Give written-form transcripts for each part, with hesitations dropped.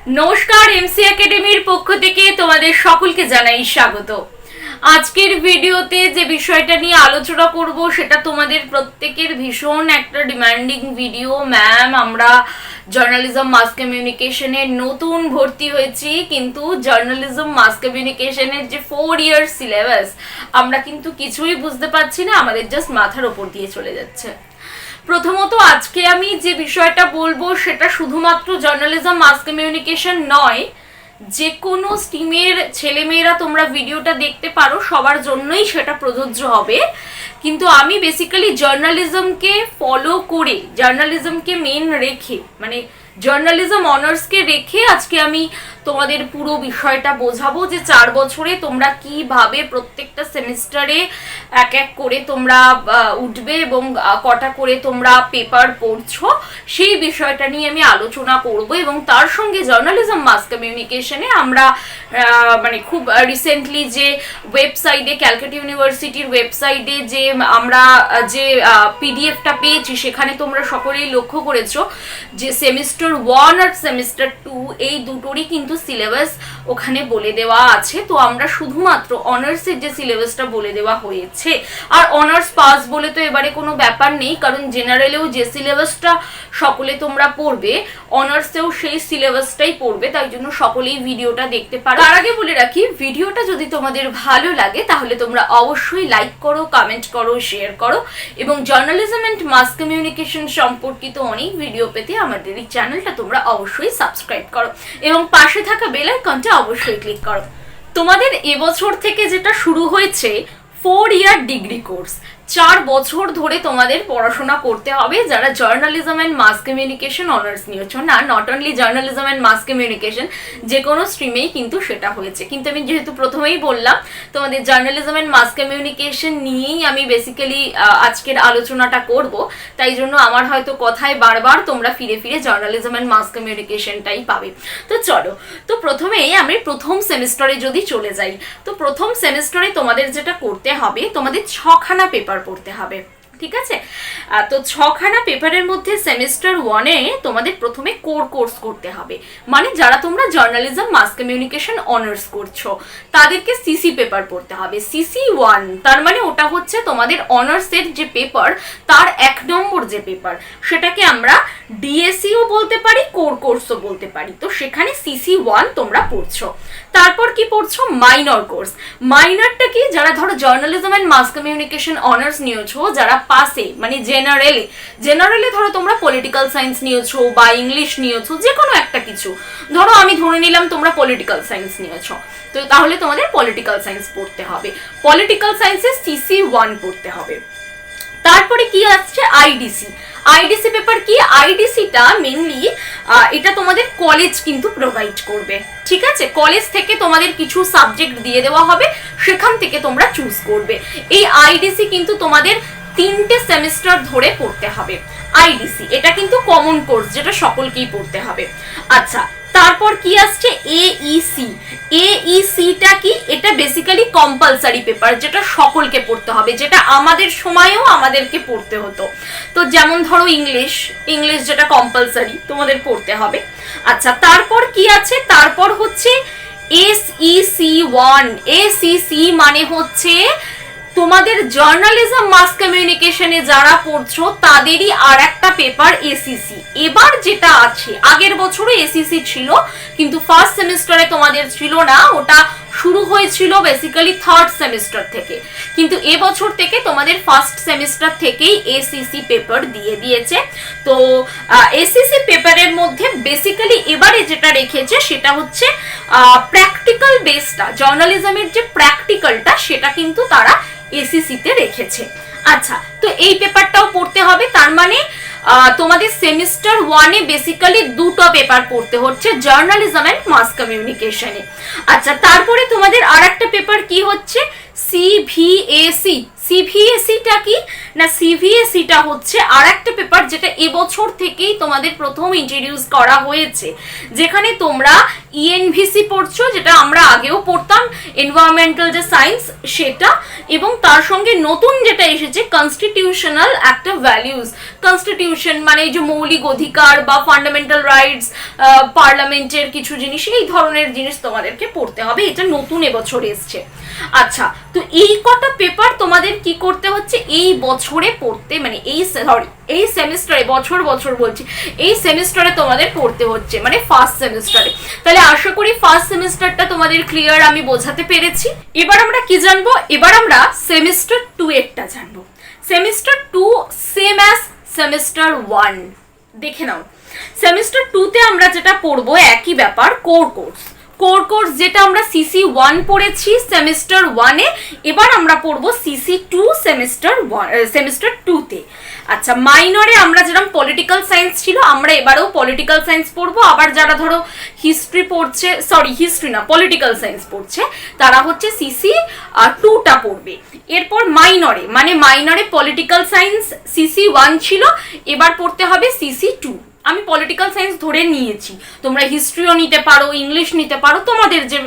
নমস্কার, এমসি একাডেমির পক্ষ থেকে তোমাদের সকলকে জানাই স্বাগত। আজকের ভিডিওতে যে বিষয়টা নিয়ে আলোচনা করব সেটা তোমাদের প্রত্যেকের ভীষণ একটা ডিমান্ডিং ভিডিও। ম্যাম, আমরা জার্নালিজম মাস কমিউনিকেশনের নতুন ভর্তি হয়েছি, কিন্তু জার্নালিজম মাস কমিউনিকেশনের যে 4 ইয়ার সিলেবাস আমরা কিন্তু কিছুই বুঝতে পারছি না, আমাদের জাস্ট মাথার ওপর দিয়ে চলে যাচ্ছে। প্রথমত আজকে আমি যে বিষয়টা বলবো সেটা শুধুমাত্র জার্নালিজম মাস কমিউনিকেশন নয়, যে কোনো স্ট্রিমের ছেলেমেয়েরা তোমরা ভিডিওটা দেখতে পারো, সবার জন্যই সেটা প্রযোজ্য হবে। কিন্তু আমি বেসিক্যালি জার্নালিজমকে ফলো করে, জার্নালিজমকে মেন রেখে, মানে জার্নালিজম অনার্সকে রেখে আজকে আমি তোমাদের পুরো বিষয়টা বোঝাবো যে 4 বছরে তোমরা কিভাবে প্রত্যেকটা সেমিস্টারে এক এক করে তোমরা উঠবে এবং কটা করে তোমরা পেপার পড়ছো, সেই বিষয়টা নিয়ে আমি আলোচনা করব। এবং তার সঙ্গে জার্নালিজম মাস কমিউনিকেশনে আমরা মানে খুব রিসেন্টলি যে ওয়েবসাইটে, ক্যালকাটা ইউনিভার্সিটির ওয়েবসাইটে যে আমরা যে পিডিএফটা পেয়েছি, সেখানে তোমরা সকলেই লক্ষ্য করেছো যে সেমিস্টার 1 আর সেমিস্টার 2 এই দুটোরই কিন্তু সিলেবাস ওখানে বলে দেওয়া আছে। তো আমরা শুধুমাত্র অনার্সের যে সিলেবাসটা বলে দেওয়া হয়েছে, আর অনার্স পাস বলে তো এবারে কোনো ব্যাপার নেই, কারণ জেনারেলেও যে সিলেবাসটা সকলে তোমরা পড়বে, অনার্সেও সেই সিলেবাসটাই পড়বে, তাই জন্য সকলেই ভিডিওটা দেখতে পারো। তার আগে বলে রাখি, ভিডিওটা যদি তোমাদের ভালো লাগে তাহলে তোমরা অবশ্যই লাইক করো, কমেন্ট করো, শেয়ার করো, এবং জার্নালিজম এন্ড মাস কমিউনিকেশন সম্পর্কিত অনেক ভিডিও পেতে আমাদের এই চ্যানেলটা তোমরা অবশ্যই সাবস্ক্রাইব করো এবং পাশে থাকা বেল আইকনটা অবশ্যই ক্লিক করো। তোমাদের এবছর থেকে যেটা শুরু হয়েছে 4 ইয়ার ডিগ্রি কোর্স, 4 বছর ধরে তোমাদের পড়াশোনা করতে হবে যারা journalism and mass communication honours নিয়েছো। না, not only journalism and mass communication, যে কোনো স্ট্রিমেই কিন্তু সেটা হয়েছে। কিন্তু আমি যেহেতু প্রথমেই বললাম তোমাদের জার্নালিজম অ্যান্ড মাস কমিউনিকেশন নিয়েই আমি বেসিক্যালি আজকের আলোচনাটা করব, তাই জন্য আমার হয়তো কথায় বারবার তোমরা ফিরে ফিরে জার্নালিজম অ্যান্ড মাস কমিউনিকেশনটাই পাবে। তো চলো, তো প্রথমেই আমি প্রথম সেমিস্টারে যদি চলে যাই, তো প্রথম সেমিস্টারে তোমাদের যেটা করতে হবে, তোমাদের 6খানা পেপার পড়তে হবে, ঠিক আছে? তো 6খানা পেপারের মধ্যে সেমিস্টার 1-এ তোমাদের প্রথমে কোর কোর্স করতে হবে, মানে যারা তোমরা জার্নালিজম মাস কমিউনিকেশন অনার্স করছো তাদেরকে সিসি পেপার পড়তে হবে। সিসি 1 তার মানে ওটা হচ্ছে তোমাদের অনার্সের যে পেপার, তার 1 নম্বর যে পেপার, সেটাকে আমরা ডিএসিও বলতে পারি, কোর কোর্সও বলতে পারি। তো সেখানে সিসি 1 তোমরা পড়ছো। তারপর কি পড়ছো? Minor course. মাইনরটা কি? যারা ধরো journalism and mass communication honours নিয়েছো, যারা পাসে, মানে জেনারেলে ধরো তোমরা পলিটিক্যাল সায়েন্স নিয়েছো বা ইংলিশ নিয়েছো, যে কোনো একটা কিছু, ধরো আমি ধরে নিলাম তোমরা পলিটিক্যাল সায়েন্স নিয়েছো, তো তাহলে তোমাদের পলিটিক্যাল সায়েন্স পড়তে হবে। পলিটিক্যাল সায়েন্সে সিসি 1 পড়তে হবে। তারপরে কি আসছে? আইডিসি পেপার কি? আইডিসিটা মেনলি এটা তোমাদের কলেজ কিন্তু প্রোভাইড করবে, ঠিক আছে? কলেজ থেকে তোমাদের কিছু সাবজেক্ট দিয়ে দেওয়া হবে, সেখান থেকে তোমরা চুজ করবে। এই আইডিসি কিন্তু তোমাদের 3টে সেমিস্টার ধরে পড়তে হবে। আইডিসি এটা কিন্তু কমন কোর্স, যেটা সকলকেই পড়তে হবে। আচ্ছা, তারপর কি আসছে? এইসিটা কি? এটা বেসিক্যালি কম্পালসারি পেপার, যেটা সকলকে পড়তে হবে, যেটা আমাদের সময়েও আমাদেরকে পড়তে হতো। তো যেমন ধরো ইংলিশ যেটা কম্পালসারি তোমাদের পড়তে হবে। আচ্ছা, তারপর কি আছে? তারপর হচ্ছে এসিসি মানে হচ্ছে তোমাদের জার্নালিজম মাস কমিউনিকেশনে যারা পড়ছো তাদেরই আর একটা পেপার এসিসি। এবার যেটা আছে, আগের বছরও এসিসি ছিল, কিন্তু ফার্স্ট সেমিস্টারে তোমাদের ছিল না, ওটা শুরু হয়েছিল বেসিক্যালি 3rd সেমিস্টার থেকে, কিন্তু এবছর থেকে তোমাদের ফার্স্ট সেমিস্টার থেকেই এসিসি পেপার দিয়ে দিয়েছে। তো এসিসি পেপারের মধ্যে বেসিক্যালি এবারে যেটা রেখেছে সেটা হচ্ছে প্র্যাকটিক্যাল বেসটা, জার্নালিজমের যে প্র্যাকটিক্যালটা সেটা কিন্তু তারা এসিসিতে রেখেছে। আচ্ছা, তো এই পেপারটাও পড়তে হবে। তার মানে তোমাদের সেমিস্টার 1-এ বেসিক্যালি 2টো পেপার পড়তে হচ্ছে জার্নালিজম এন্ড মাস কমিউনিকেশনে। আচ্ছা, তারপরে তোমাদের আর একটা পেপার কি হচ্ছে? সিভিএসইটা কি না, সিভিএসইটা হচ্ছে আর একটা পেপার যেটা এবছর থেকেই তোমাদের প্রথম ইন্ট্রোডিউস করা হয়েছে, যেখানে তোমরা ইএনভিসি পড়ছো, যেটা আমরা আগেও পড়তাম, এনভায়রনমেন্টাল যে সায়েন্স সেটা, এবং তার সঙ্গে নতুন যেটা এসেছে কনস্টিটিউশনাল একটা ভ্যালিউজ। কনস্টিটিউশন মানে এই যে মৌলিক অধিকার বা ফান্ডামেন্টাল রাইটস, পার্লামেন্টের কিছু জিনিস, এই ধরনের জিনিস তোমাদেরকে পড়তে হবে, এটা নতুন এবছর এসছে। আচ্ছা, তো এই কটা পেপার তোমাদের কি করতে হচ্ছে এই বছরে পড়তে, মানে এই সেমিস্টারে, বছর বলছি, এই সেমিস্টারে তোমাদের পড়তে হচ্ছে, মানে ফার্স্ট সেমিস্টারে। তাহলে আশা করি ফার্স্ট সেমিস্টারটা তোমাদের ক্লিয়ার আমি বোঝাতে পেরেছি। এবার আমরা কি জানবো, এবার আমরা সেমিস্টার 2 এরটা জানবো। সেমিস্টার 2 সেম অ্যাজ সেমিস্টার 1, দেখে নাও। সেমিস্টার 2তে আমরা যেটা পড়বো একই ব্যাপার, কোর কোর্স যেটা আমরা সিসি 1 পড়েছি সেমিস্টার 1-এ, এবার আমরা পড়বো সিসি 2 সেমিস্টার 2-তে। আচ্ছা, মাইনরে আমরা যেরকম পলিটিক্যাল সায়েন্স ছিল, আমরা এবারেও পলিটিক্যাল সায়েন্স পড়বো। আবার যারা ধরো হিস্ট্রি পড়ছে, পলিটিক্যাল সায়েন্স পড়ছে, তারা হচ্ছে সিসি 2টা পড়বে। এরপর মাইনরে পলিটিক্যাল সায়েন্স সিসি 1 ছিল, এবার পড়তে হবে সিসি 2। আমি পলিটিক্যাল সায়েন্স ধরে নিয়েছি, তোমরা হিস্ট্রিও নিতে পারো, ইংলিশ নিতে পারো, তোমাদের যে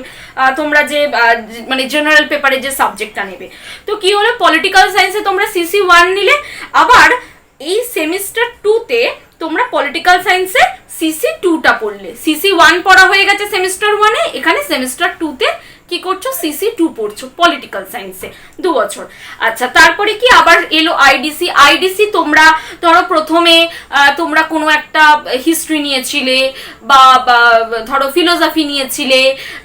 তোমরা যে মানে জেনারেল পেপারে যে সাবজেক্টটা নেবে। তো কি হলো, পলিটিক্যাল সায়েন্সে তোমরা সিসি 1 নিলে, আবার এই সেমিস্টার 2-তে তোমরা পলিটিক্যাল সায়েন্সে সিসি 2টা পড়লে। সিসি 1 পড়া হয়ে গেছে সেমিস্টার 1-এ, এখানে সেমিস্টার 2-তে কি করছো, সিসি 2 পড়ছো পলিটিক্যাল সায়েন্সে 2 বছর। আচ্ছা, তারপরে কি আবার এলো আইডিসি। তোমরা ধরো প্রথমে তোমরা কোনো একটা হিস্ট্রি নিয়েছিলে, বা ধরো ফিলোসফি নিয়েছিলে,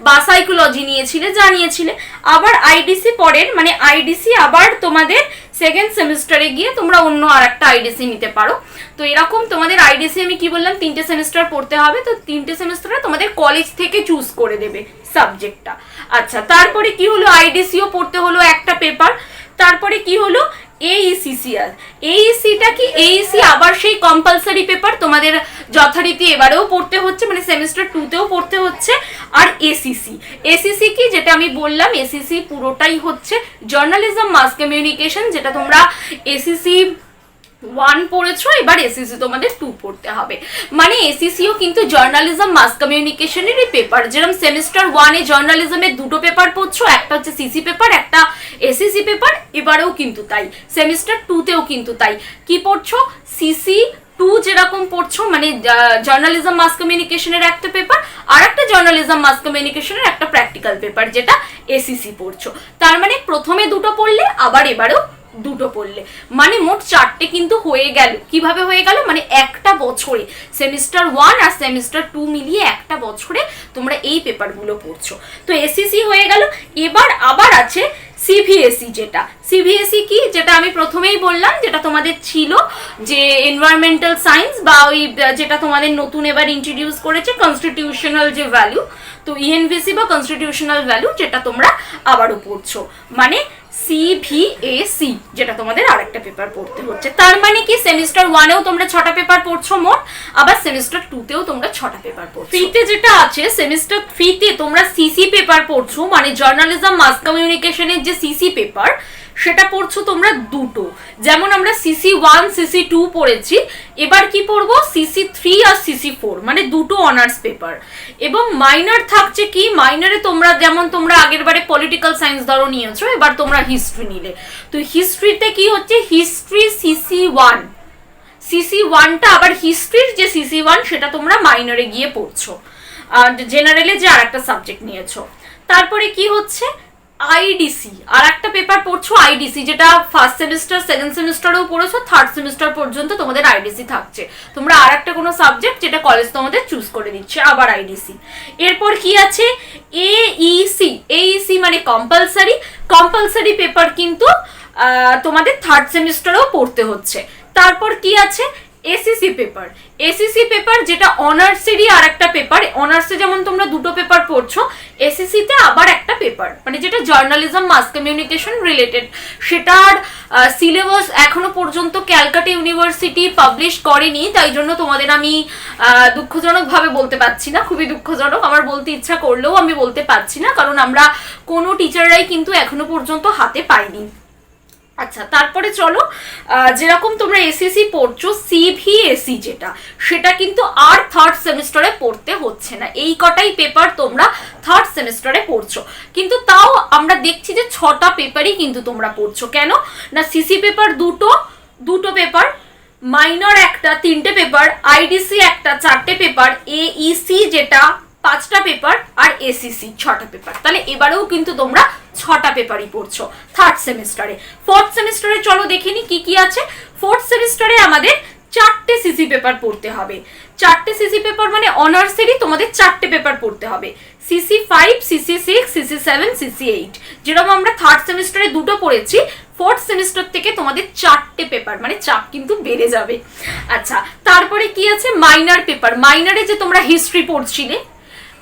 বা সাইকোলজি নিয়েছিলে, যা নিয়েছিলে, আবার আইডিসি পরের, মানে আইডিসি আবার তোমাদের সেকেন্ড সেমিস্টারে গিয়ে তোমরা অন্য আর একটা আইডিসি নিতে পারো। তো এরকম তোমাদের আইডিসি আমি কি বললাম 3টে সেমিস্টার পড়তে হবে, তো 3টে সেমিস্টারে তোমাদের কলেজ থেকে চুজ করে দেবে সাবজেক্টটা। আচ্ছা, তারপরে কি হলো, আইডিসিও পড়তে হলো একটা পেপার। তারপরে কি হলো, এইসিটা কি, এইসি আবার সেই কম্পালসারি পেপার, তোমাদের যথারীতি এবারেও পড়তে হচ্ছে, মানে সেমিস্টার 2-তেও পড়তে হচ্ছে। আর এসিসি কি, যেটা আমি বললাম, এসিসি পুরোটাই হচ্ছে জার্নালিজম মাস কমিউনিকেশন, যেটা তোমরা এসিসি 1 পড়েছো, এবার এসিসি তোমাদের 2 পড়তে হবে। মানে এসিসিও কিন্তু জার্নালিজম মাস কমিউনিকেশনেরই পেপার, যেরকম সেমিস্টার 1-এ জার্নালিজমের 2টো পেপার পড়ছো, একটা হচ্ছে সিসি পেপার, একটা এসিসি পেপার, এবারেও কিন্তু তাই, সেমিস্টার 2-তেও কিন্তু তাই। কি পড়ছো, সিসি 2 যেরকম পড়ছো, মানে জার্নালিজম মাস কমিউনিকেশনের একটা পেপার, আর একটা জার্নালিজম মাস কমিউনিকেশনের একটা প্র্যাকটিক্যাল পেপার, যেটা এসিসি পড়ছো। তার মানে প্রথমে 2টো পড়লে, আবার এবারেও 2টো পড়লে, মানে মোট 4টে কিন্তু হয়ে গেল। কিভাবে হয়ে গেল, মানে একটা বছরে সেমিস্টার 1 আর সেমিস্টার 2 মিলিয়ে একটা বছরে তোমরা এই পেপারগুলো পড়ছো। তো এসিসি হয়ে গেল। এবার আবার আছে সিভিএসই কি, যেটা আমি প্রথমেই বললাম, যেটা তোমাদের ছিল যে এনভায়রনমেন্টাল সায়েন্স, বা ওই যেটা তোমাদের নতুন এবার ইন্ট্রোডিউস করেছে কনস্টিটিউশনাল যে ভ্যালু, তো ইএনভিসি বা কনস্টিটিউশনাল ভ্যালু, যেটা তোমরা আবারও পড়ছো, মানে সিভিএসি, যেটা তোমাদের আরেকটা পেপার পড়তে হচ্ছে। তার মানে কি, সেমিস্টার 1-এও তোমরা 6টা পেপার পড়ছো মোট, আবার সেমিস্টার 2-তেও তোমরা 6টা পেপার পড়ছো। 3-তে যেটা আছে, সেমিস্টার 3-তে তোমরা সিসি পেপার পড়ছো, মানে জার্নালিজম মাস কমিউনিকেশনের যে সিসি পেপার, সেটা পড়ছো তোমরা 2টো। যেমন আমরা সিসি 1 সিসি 2 পড়েছি, এবার কি পড়বো, সিসি 3 আর সিসি 4, মানে 2টো অনার্স পেপার। এবং মাইনর থাকছে কি, মাইনরে তোমরা যেমন তোমরা আগের বারে পলিটিক্যাল সায়েন্স ধরো নিয়েছো, এবার তোমরা হিস্ট্রি নিলে, তো হিস্ট্রিতে কি হচ্ছে, হিস্ট্রি সিসি 1টা, আবার হিস্ট্রির যে সিসি 1 সেটা তোমরা মাইনরে গিয়ে পড়ছো, আর জেনারেলে যে আর একটা সাবজেক্ট নিয়েছো। তারপরে কি হচ্ছে, আইডিসি আর একটা পেপার পড়ছো, আইডিসি, যেটা ফার্স্ট সেমিস্টার সেকেন্ড সেমিস্টারেও পড়েছো, থার্ড সেমিস্টার পর্যন্ত তোমাদের আইডিসি থাকছে। তোমরা আর একটা কোনো সাবজেক্ট যেটা কলেজ তোমাদের চুজ করে দিচ্ছে, আবার আইডিসি। এরপর কি আছে, এইসি মানে কম্পালসারি পেপার, কিন্তু তোমাদের থার্ড সেমিস্টারেও পড়তে হচ্ছে। তারপর কি আছে, এসিসি পেপার, যেটা অনার্সেরই আর একটা পেপার। অনার্সে যেমন তোমরা 2টো পেপার পড়ছো, এসিসিতে আবার একটা পেপার, মানে যেটা জার্নালিজম মাস কমিউনিকেশন রিলেটেড। সেটার সিলেবাস এখনো পর্যন্ত ক্যালকাটা ইউনিভার্সিটি পাবলিশ করেনি, তাই জন্য তোমাদের আমি দুঃখজনকভাবে বলতে পারছি না, খুবই দুঃখজনক, আমার বলতে ইচ্ছা করলেও আমি বলতে পারছি না, কারণ আমরা কোনো টিচাররাই কিন্তু এখনো পর্যন্ত হাতে পাইনি। আচ্ছা, তারপরে চলো, যেরকম তোমরা এসএসসি পড়ছো, সিভিএসসি যেটা, সেটা কিন্তু আর থার্ড সেমিস্টারে পড়তে হচ্ছে না। এই কটাই পেপার তোমরা থার্ড সেমিস্টারে পড়ছো, কিন্তু তাও আমরা দেখছি যে 6টা পেপারই কিন্তু তোমরা পড়ছো। কেন না, সিসি পেপার দুটো পেপার, মাইনর একটা 3টে পেপার, আইডিসি একটা 4টে পেপার, এইসি যেটা 5টা পেপার, আর এসিসি 6টা পেপার। তাহলে এবারেও কিন্তু তোমরা 6টা পেপারই পড়ছো থার্ড সেমিস্টারে। ফোর্থ সেমিস্টারে চলো দেখে নি কি কি আছে। ফোর্থ সেমিস্টারে আমাদের 4টে সিসি পেপার পড়তে হবে। 4টে সিসি পেপার মানে অনার্সেরই তোমাদের 4টে পেপার পড়তে হবে। CC5, CC6, CC7, CC8। যেরকম আমরা থার্ড সেমিস্টারে 2টো পড়েছি, ফোর্থ সেমিস্টার থেকে তোমাদের 4টে পেপার, মানে চাপ কিন্তু বেড়ে যাবে। আচ্ছা, তারপরে কি আছে, মাইনার পেপার। মাইনারে যে তোমরা হিস্ট্রি পড়ছিলে,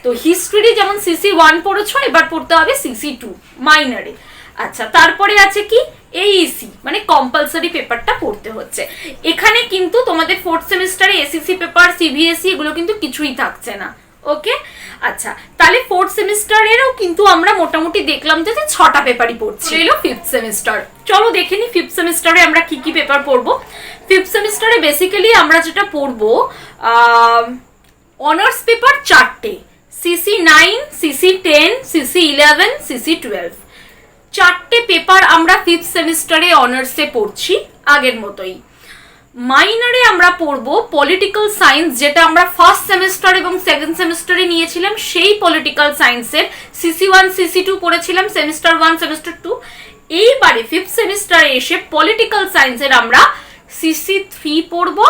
তো হিস্ট্রি যেমন CC1 পড়েছো, এবার পড়তে হবে CC2 মাইনারে। আচ্ছা, তারপরে আছে কি, এইসি মানে কম্পালসারি পেপারটা পড়তে হচ্ছে। এখানে কিন্তু তোমাদের ফোর্থ সেমিস্টারে এসএসসি পেপার, সিবিএসই এগুলো কিন্তু কিছুই থাকছে না। ওকে, আচ্ছা, তাহলে ফোর্থ সেমিস্টারেরও কিন্তু আমরা মোটামুটি দেখলাম যে 6টা পেপারই পড়ছি। এলো ফিফথ সেমিস্টার, চলো দেখে নি ফিফথ সেমিস্টারে আমরা কি কি পেপার পড়বো। ফিফথ সেমিস্টারে বেসিক্যালি আমরা যেটা পড়বো, অনার্স পেপার 4টে, CC9, CC10, CC11, CC12। 4টে পেপার আমরা ফিফথ সেমিস্টারে অনার্সে পড়ছি আগের মতোই। মাইনরে আমরা পড়বো পলিটিক্যাল সায়েন্স, যেটা আমরা ফার্স্ট সেমিস্টার এবং সেকেন্ড সেমিস্টারে নিয়েছিলাম, সেই পলিটিক্যাল সায়েন্সের CC1, CC2 পড়েছিলাম সেমিস্টার 1, সেমিস্টার 2। এইবারে ফিফথ সেমিস্টারে এসে পলিটিক্যাল সায়েন্সের আমরা CC3 পড়বো,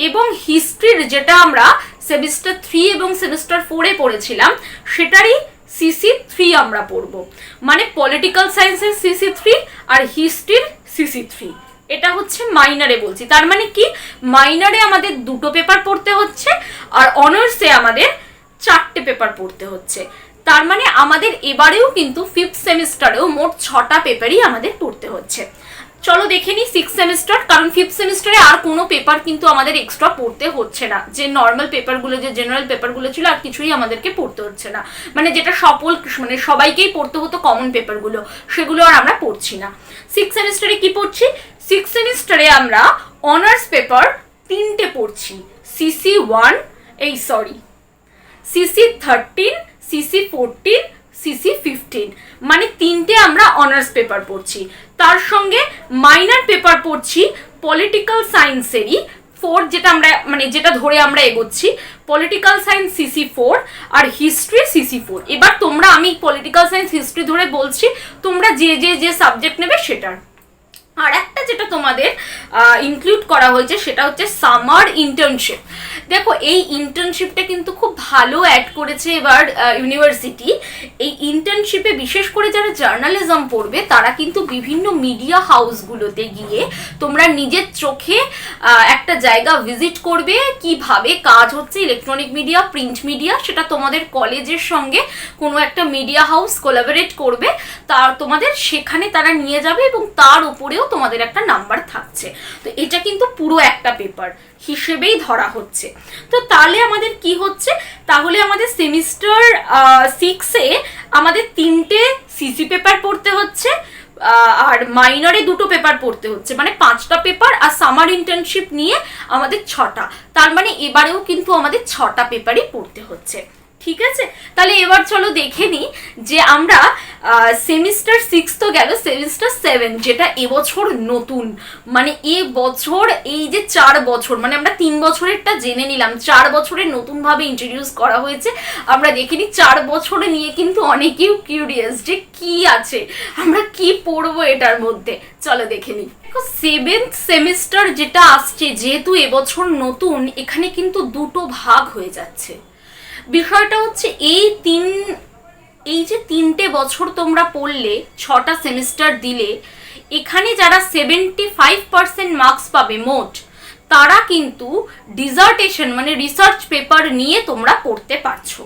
এবং হিস্ট্রির যেটা আমরা সেমিস্টার 3 এবং সেমিস্টার 4-এ পড়েছিলাম, সেটারই CC3 আমরা পড়বো। মানে পলিটিক্যাল সায়েন্সের CC3 আর হিস্ট্রির CC3। এটা হচ্ছে মাইনারে বলছি। তার মানে কি, মাইনারে আমাদের 2টো পেপার পড়তে হচ্ছে, আর অনার্সে আমাদের 4টে পেপার পড়তে হচ্ছে। তার মানে আমাদের এবারেও কিন্তু ফিফথ সেমিস্টারেও মোট 6টা পেপারই আমাদের পড়তে হচ্ছে। চলো দেখে নিই সিক্স সেমিস্টার, কারণ ফিফথ সেমিস্টারে আর কোনো পেপার কিন্তু আমাদের এক্সট্রা পড়তে হচ্ছে না। যে নর্মাল পেপারগুলো, যে জেনারেল পেপারগুলো ছিল, আর কিছুই আমাদেরকে পড়তে হচ্ছে না। মানে যেটা মানে সবাইকেই পড়তে হতো কমন পেপারগুলো, সেগুলো আর আমরা পড়ছি না। সিক্স সেমিস্টারে কি পড়ছি, সিক্স সেমিস্টারে আমরা অনার্স পেপার 3টে পড়ছি, CC13, CC14, CC15। মানে 3টে আমরা অনার্স পেপার পড়ছি। তার সঙ্গে মাইনার পেপার পড়ছি পলিটিক্যাল সায়েন্সেরই 4, যেটা আমরা মানে যেটা ধরে আমরা এগোচ্ছি, পলিটিক্যাল সায়েন্স CC4 আর হিস্ট্রি CC4। এবার তোমরা, আমি পলিটিক্যাল সায়েন্স হিস্ট্রি ধরে বলছি, তোমরা যে সাবজেক্ট নেবে সেটার। আর একটা যেটা তোমাদের ইনক্লুড করা হয়েছে সেটা হচ্ছে সামার ইন্টার্নশিপ। দেখো, এই ইন্টার্নশিপটা কিন্তু খুব ভালো অ্যাড করেছে এবার ইউনিভার্সিটি। এই ইন্টার্নশিপে বিশেষ করে যারা জার্নালিজম পড়বে, তারা কিন্তু বিভিন্ন মিডিয়া হাউসগুলোতে গিয়ে তোমরা নিজের চোখে একটা জায়গা ভিজিট করবে, কিভাবে কাজ হচ্ছে ইলেকট্রনিক মিডিয়া, প্রিন্ট মিডিয়া। সেটা তোমাদের কলেজের সঙ্গে কোনো একটা মিডিয়া হাউস কোলাবোরেট করবে, তার তোমাদের সেখানে তারা নিয়ে যাবে, এবং তার উপরেও তোমাদের একটা নাম্বার থাকছে। তো এটা কিন্তু পুরো একটা পেপার হিসেবেই ধরা হচ্ছে। তো তাহলে আমাদের কি হচ্ছে, তাহলে আমাদের সেমিস্টার 6-এ আমাদের 3টে সিসি পেপার পড়তে হচ্ছে, আর মাইনরে 2টো পেপার পড়তে হচ্ছে, মানে 5টা পেপার, আর সামার ইন্টার্নশিপ নিয়ে আমাদের 6টা। তার মানে এবারেও কিন্তু আমাদের 6টা পেপারই পড়তে হচ্ছে। ঠিক আছে, তাহলে এবার চলো দেখে নিই যে আমরা সেমিস্টার 6 তো গেল, সেমিস্টার 7 যেটা এবছর নতুন, মানে এবছর এই যে 4 বছর, মানে আমরা 3 বছরেরটা জেনে নিলাম, 4 বছরের নতুনভাবে ইন্ট্রোডিউস করা হয়েছে। আমরা দেখে নিই 4 বছরে নিয়ে কিন্তু অনেকেই কিউরিয়াস যে কি আছে, আমরা কি পড়বো এটার মধ্যে। চলো দেখে নিই। দেখো, 7th সেমিস্টার যেটা আসছে, যেহেতু এবছর নতুন, এখানে কিন্তু 2টো ভাগ হয়ে যাচ্ছে। বিষয়টা হচ্ছে এই যে 3টে বছর তোমরা পড়লে, 6টা সেমিস্টার দিলে, এখানে যারা 75% মার্কস পাবে মোট, তারা কিন্তু ডিসার্টেশন মানে রিসার্চ পেপার নিয়ে তোমরা পড়তে পারছো।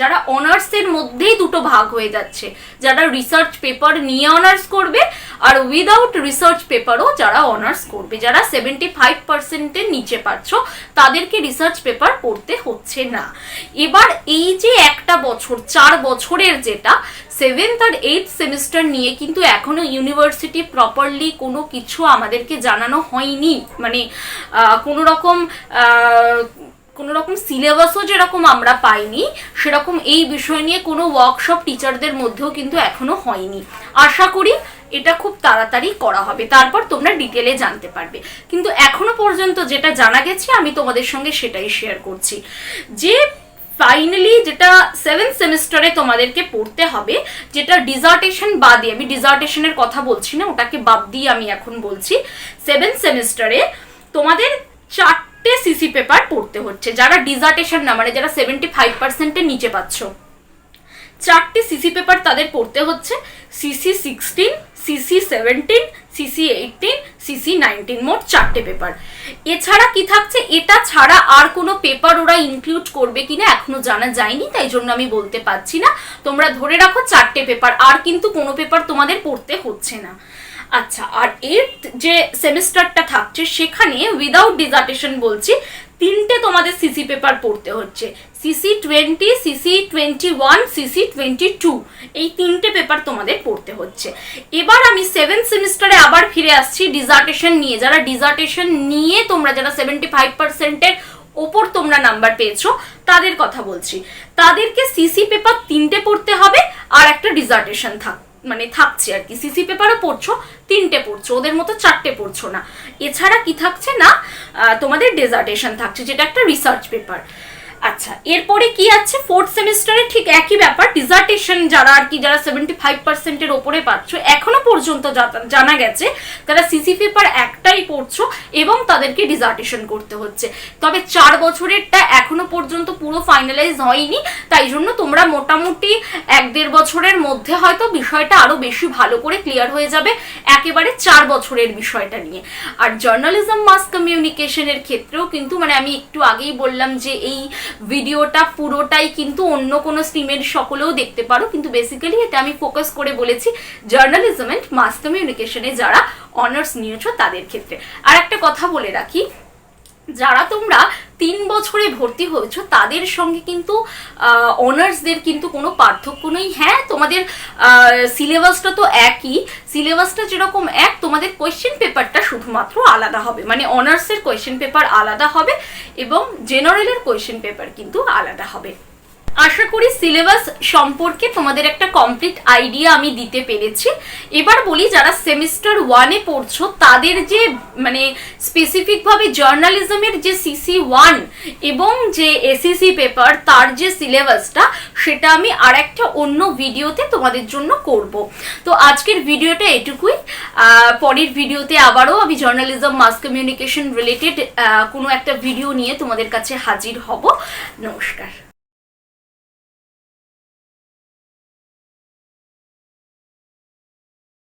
যারা অনার্সের মধ্যেই দুটো ভাগ হয়ে যাচ্ছে, যারা রিসার্চ পেপার নিয়ে অনার্স করবে আর উইদাউট রিসার্চ পেপারও যারা অনার্স করবে। যারা 75%-এর নিচে পাচ্ছ তাদেরকে রিসার্চ পেপার পড়তে হচ্ছে না। এবার এই যে একটা বছর 4 বছরের যেটা 7th আর 8th সেমিস্টার নিয়ে কিন্তু এখনো ইউনিভার্সিটি প্রপারলি কোনো কিছু আমাদেরকে জানানো হয়নি, মানে কোনো রকম সিলেবাসও যেরকম আমরা পাইনি সেরকম এই বিষয় নিয়ে কোনো ওয়ার্কশপ টিচারদের মধ্যেও কিন্তু এখনো হয়নি। আশা করি এটা খুব তাড়াতাড়ি করা হবে, তারপর তোমরা ডিটেলে জানতে পারবে। কিন্তু এখনো পর্যন্ত যেটা জানা গেছে আমি তোমাদের সঙ্গে সেটাই শেয়ার করছি, যে ফাইনালি যেটা 7th সেমিস্টারে তোমাদেরকে পড়তে হবে, যেটা ডিজার্টেশন বাদে, আমি ডিজার্টেশনের কথা বলছি না, ওটাকে বাদ দিয়ে আমি এখন বলছি, 7th সেমিস্টারে তোমাদের 4টে সিসি পেপার পড়তে হচ্ছে। যারা ডিজার্টেশন না, মানে যারা 75%-এর নিচে পাচ্ছ, 4টে সিসি পেপার তাদের পড়তে হচ্ছে। সিসি 16, সিসি 17, সিসি 18, সিসি 19, মোট 4টে পেপার। এছাড়া কি থাকছে, এটা ছাড়া আর কোনো পেপার ওরা ইনক্লুড করবে কিনা এখনো জানা যায়নি, তাই জন্য আমি বলতে পারছি না। তোমরা ধরে রাখো 4টে পেপার, আর কিন্তু কোনো পেপার তোমাদের পড়তে হচ্ছে না। আচ্ছা, আর এর যে সেমিস্টারটা থাকছে সেখানে উইদাউট ডিজার্টেশন বলছি 3টে তোমাদের সিসি পেপার পড়তে হচ্ছে। সিসি 20, সিসি 21, সিসি 22, এই 3টে পেপার তোমাদের পড়তে হচ্ছে। এবার আমি 7th সেমিস্টারে আবার ফিরে আসছি ডিজার্টেশন নিয়ে। যারা ডিজার্টেশন নিয়ে তোমরা যারা 75%-এর ওপর তোমরা নাম্বার পেয়েছো তাদের কথা বলছি। তাদেরকে সিসি পেপার 3টে পড়তে হবে আর একটা ডিজার্টেশন থাকছে আর কি। সিসি পেপারও পড়ছো, 3টে পড়ছো, ওদের মতো 4টে পড়ছো না। এছাড়া কি থাকছে না, তোমাদের ডিজার্টেশন থাকছে, যেটা একটা রিসার্চ পেপার। আচ্ছা, এরপরে কি আছে, 4th সেমিস্টারে ঠিক একই ব্যাপার। ডিজার্টেশন যারা আর কি, যারা 75%-এর ওপরে পাচ্ছ, এখনো পর্যন্ত জানা গেছে তারা সিসি পেপার একটাই পড়ছো এবং তাদেরকে ডিজার্টেশন করতে হচ্ছে। তবে 4 বছরেরটা এখনো পর্যন্ত পুরো ফাইনালাইজ হয়নি, তাই জন্য তোমরা মোটামুটি 1-1.5 বছরের মধ্যে হয়তো বিষয়টা আরো বেশি ভালো করে ক্লিয়ার হয়ে যাবে একেবারে 4 বছরের বিষয়টা নিয়ে। আর জার্নালিজম মাস কমিউনিকেশনের ক্ষেত্রেও কিন্তু, মানে আমি একটু আগেই বললাম যে এই ভিডিওটা পুরোটাই কিন্তু অন্য কোনো স্ট্রিমের সকলেও দেখতে পারো, কিন্তু বেসিক্যালি এটা আমি ফোকাস করে বলেছি জার্নালিজম এন্ড মাস কমিউনিকেশনে যারা অনার্স নিয়েছো তাদের ক্ষেত্রে। আর একটা কথা বলে রাখি, যারা তোমরা 3 বছরে ভর্তি হয়েছো তাদের সঙ্গে কিন্তু অনার্সদের কিন্তু কোনো পার্থক্য নেই। হ্যাঁ, তোমাদের সিলেবাসটা তো একই, সিলেবাসটা যেরকম এক, তোমাদের কোয়েশ্চেন পেপারটা শুধুমাত্র আলাদা হবে, মানে অনার্সের কোয়েশ্চেন পেপার আলাদা হবে এবং জেনারেলের কোয়েশ্চেন পেপার কিন্তু আলাদা হবে। আশা করি সিলেবাস সম্পর্কে তোমাদের একটা কমপ্লিট আইডিয়া আমি দিতে পেরেছি। এবার বলি, যারা সেমিস্টার 1-এ পড়ছো তাদের যে মানে স্পেসিফিকভাবে জার্নালিজমের যে সিসি 1 এবং যে এসিসি পেপার তার যে সিলেবাসটা, সেটা আমি আর একটা অন্য ভিডিওতে তোমাদের জন্য করব। তো আজকের ভিডিওটা এটুকুই। পরের ভিডিওতে আবারও আমি জার্নালিজম মাস কমিউনিকেশন রিলেটেড কোনো একটা ভিডিও নিয়ে তোমাদের কাছে হাজির হব। নমস্কার।